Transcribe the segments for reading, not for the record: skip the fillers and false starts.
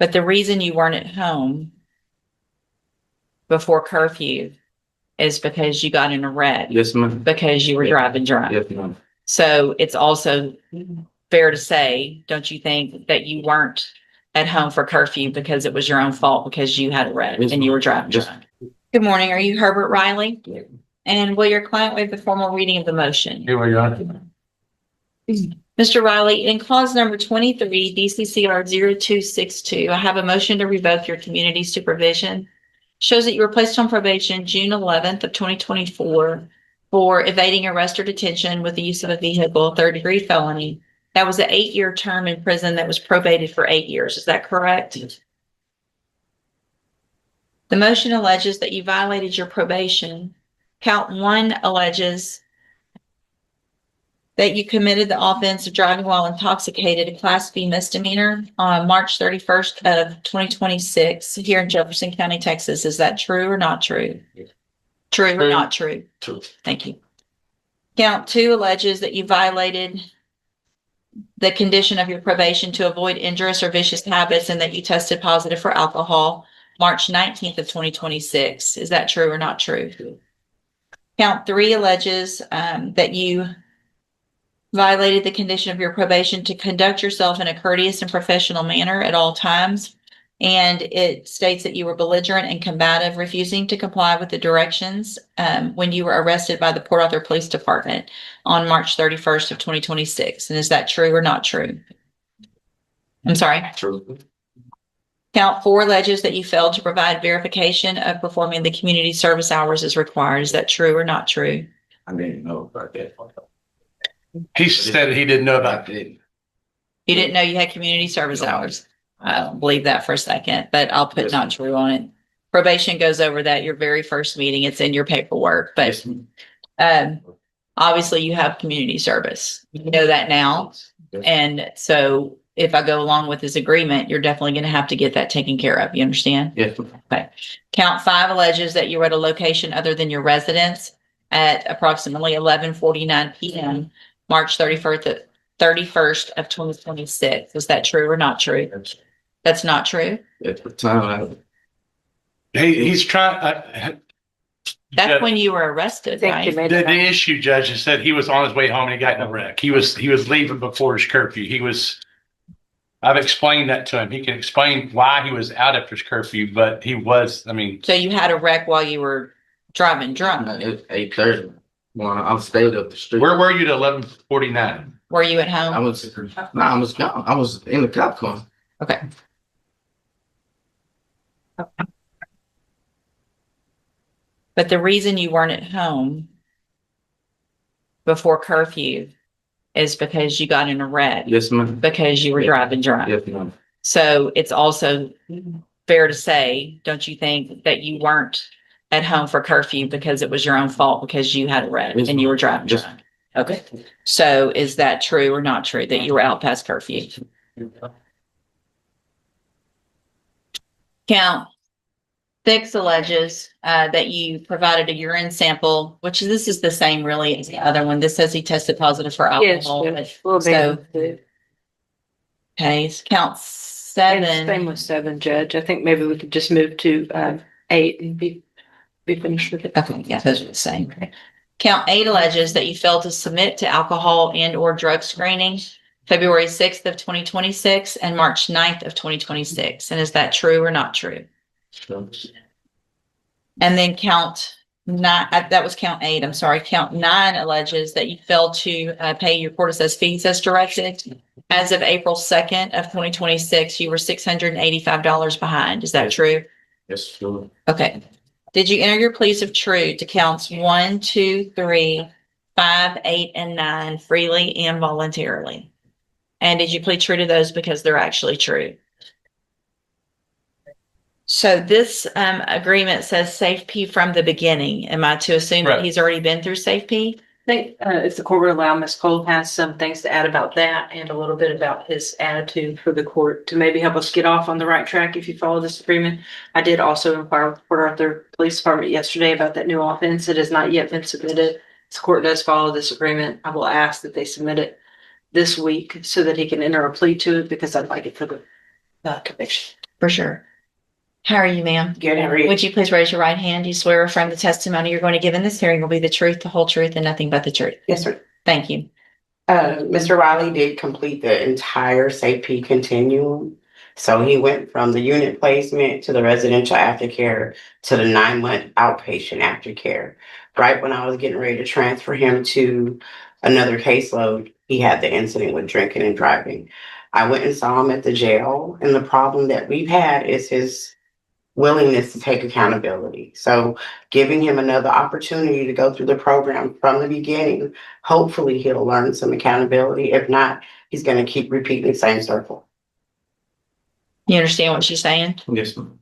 But the reason you weren't at home before curfew is because you got in a wreck. Yes, ma'am. Because you were driving drunk. Yes, ma'am. So it's also fair to say, don't you think, that you weren't at home for curfew because it was your own fault because you had a wreck and you were driving drunk? Good morning. Are you Herbert Riley? Yeah. And will your client waive the formal reading of the motion? Here we are. Mr. Riley, in clause number 23, DCCR 0262, I have a motion to revoke your community supervision. Shows that you were placed on probation June 11th of 2024 for evading arrest or detention with the use of a vehicle, third-degree felony. That was an 8-year term in prison that was probated for 8 years. Is that correct? Yes. The motion alleges that you violated your probation. Count 1 alleges that you committed the offense of driving while intoxicated, a Class B misdemeanor, on March 31st of 2026 here in Jefferson County, Texas. Is that true or not true? Yes. True or not true? True. Thank you. Count 2 alleges that you violated the condition of your probation to avoid injurious or vicious habits and that you tested positive for alcohol March 19th of 2026. Is that true or not true? True. Count 3 alleges that you violated the condition of your probation to conduct yourself in a courteous and professional manner at all times. And it states that you were belligerent and combative, refusing to comply with the directions when you were arrested by the Port Arthur Police Department on March 31st of 2026. And is that true or not true? I'm sorry. True. Count 4 alleges that you failed to provide verification of performing the community service hours as required. Is that true or not true? I didn't know about that. He said he didn't know I about it. didn't. You didn't know you had community service hours. I don't believe that for a second, but I'll put Yes, not ma'am. true on it. Probation goes over that your very first meeting. It's in your paperwork, but Yes, ma'am. obviously you have community service. You know that now. Yes. And so if I go along with this agreement, you're definitely going to have to get that taken care of. You understand? Yes, ma'am. Okay. Count 5 alleges that you were at a location other than your residence at approximately 11:49 p.m. March 31st of 2026. Was that true or not true? That's not true. At the time, He's trying. That's when you were arrested, right? The issue, Judge, is that he was on his way home and he got in a wreck. He was leaving before his curfew. I've explained that to him. He can explain why he was out after his curfew, but he was, So you had a wreck while you were driving drunk. it's 8:30. Well, I stayed up the street. where were you to 11:49? Were you at I home? was gone. I was in the cop car. Okay. But the reason you weren't at home before curfew is because you got in a wreck Yes, ma'am. because you were driving drunk. Yes, ma'am. So it's also fair to say, don't you think, that you weren't at home for curfew because it was your own fault because you had a wreck Yes, and you were driving Yes. drunk? Okay. So is that true or not true that you were out past curfew? Count 6 alleges that you provided a urine sample, which this is the same really as the other one. This says he tested positive for alcohol. Okay, so count 7. Same with 7, Judge. I think maybe we could just move to 8 and be finished with it. Okay, yeah, those are the same. Count 8 alleges that you failed to submit to alcohol and or drug screening February 6th of 2026 and March 9th of 2026. And is that true or not true? True. And then count 9, that was count 8, I'm sorry. Count 9 alleges that you failed to pay your court assessed fees as directed. As of April 2nd of 2026, you were $685 behind. Is that true? Yes, true. Okay. Did you enter your pleas of true to counts 1, 2, 3, 5, 8, and 9 freely and voluntarily? And did you plead true to those because they're actually true? So this agreement says Safe P from the beginning. Am I to assume that Right. he's already been through Safe P? I think if the court would allow, Ms. Cole has some things to add about that and a little bit about his attitude for the court to maybe help us get off on the right track if you follow this agreement. I did also inquire with Port Arthur Police Department yesterday about that new offense. It has not yet been submitted. If the court does follow this agreement, I will ask that they submit it this week so that he can enter a plea to it because I'd like it for the conviction. For sure. How are you, ma'am? Good, how are you? Would you please raise your right hand? Do you swear or affirm the testimony you're going to give in this hearing will be the truth, the whole truth, and nothing but the truth? Yes, sir. Thank you. Mr. Wiley did complete the entire safety continuum. So he went from the unit placement to the residential aftercare to the 9-month outpatient aftercare. Right when I was getting ready to transfer him to another caseload, he had the incident with drinking and driving. I went and saw him at the jail, and the problem that we've had is his willingness to take accountability. So giving him another opportunity to go through the program from the beginning, hopefully he'll learn some accountability. If not, he's going to keep repeating the same circle. You understand what she's saying? Yes, ma'am.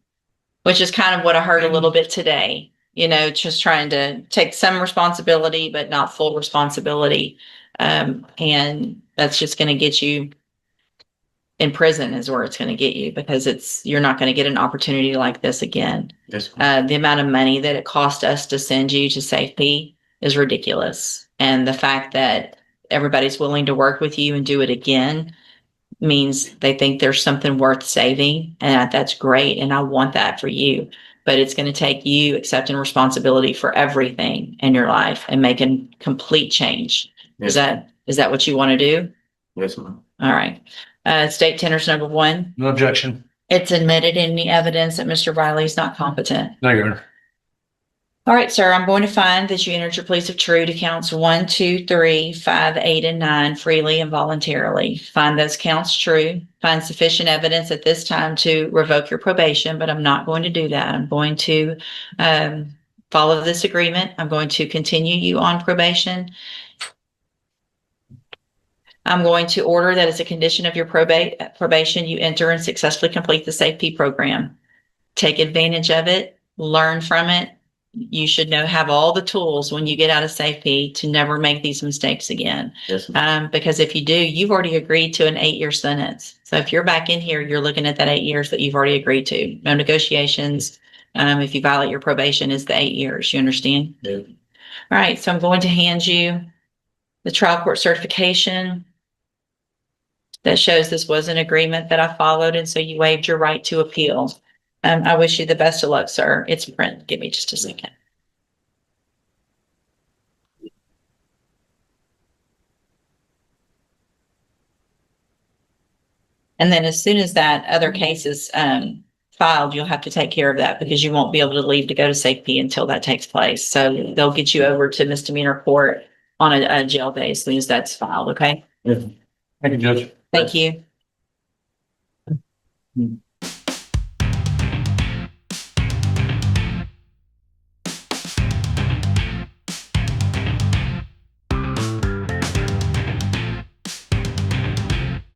Which is kind of what I heard a little bit today. Just trying to take some responsibility, but not full responsibility. And that's just going to get you in prison is where it's going to get you, because you're not going to get an opportunity like this again. Yes, ma'am. The amount of money that it cost us to send you to safety is ridiculous. And the fact that everybody's willing to work with you and do it again means they think there's something worth saving. And that's great. And I want that for you. But it's going to take you accepting responsibility for everything in your life and making complete change. Yes. Is that what you want to do? Yes, ma'am. All right. State tenders number 1. No objection. It's admitted in the evidence that Mr. Riley is not competent. No, Your Honor. All right, sir, I'm going to find that you entered your pleas of true to counts 1, 2, 3, 5, 8, and 9 freely and voluntarily. Find those counts true. Find sufficient evidence at this time to revoke your probation, but I'm not going to do that. I'm going to follow this agreement. I'm going to continue you on probation. I'm going to order that as a condition of your probation, you enter and successfully complete the SAFE program. Take advantage of it, learn from it. You should have all the tools when you get out of SAFE to never make these mistakes again. Yes, ma'am. Because if you do, you've already agreed to an 8-year sentence. So if you're back in here, you're looking at that 8 years that you've already agreed to. No negotiations. If you violate your probation, it's the 8 years. You understand? Yeah. All right. So I'm going to hand you the trial court certification that shows this was an agreement that I followed, and so you waived your right to appeal. I wish you the best of luck, sir. It's print. Give me just a second. And then as soon as that other case is filed, you'll have to take care of that, because you won't be able to leave to go to safety until that takes place. So they'll get you over to misdemeanor court on a jail day as soon as that's filed. Okay. Thank you, Judge. Thank you.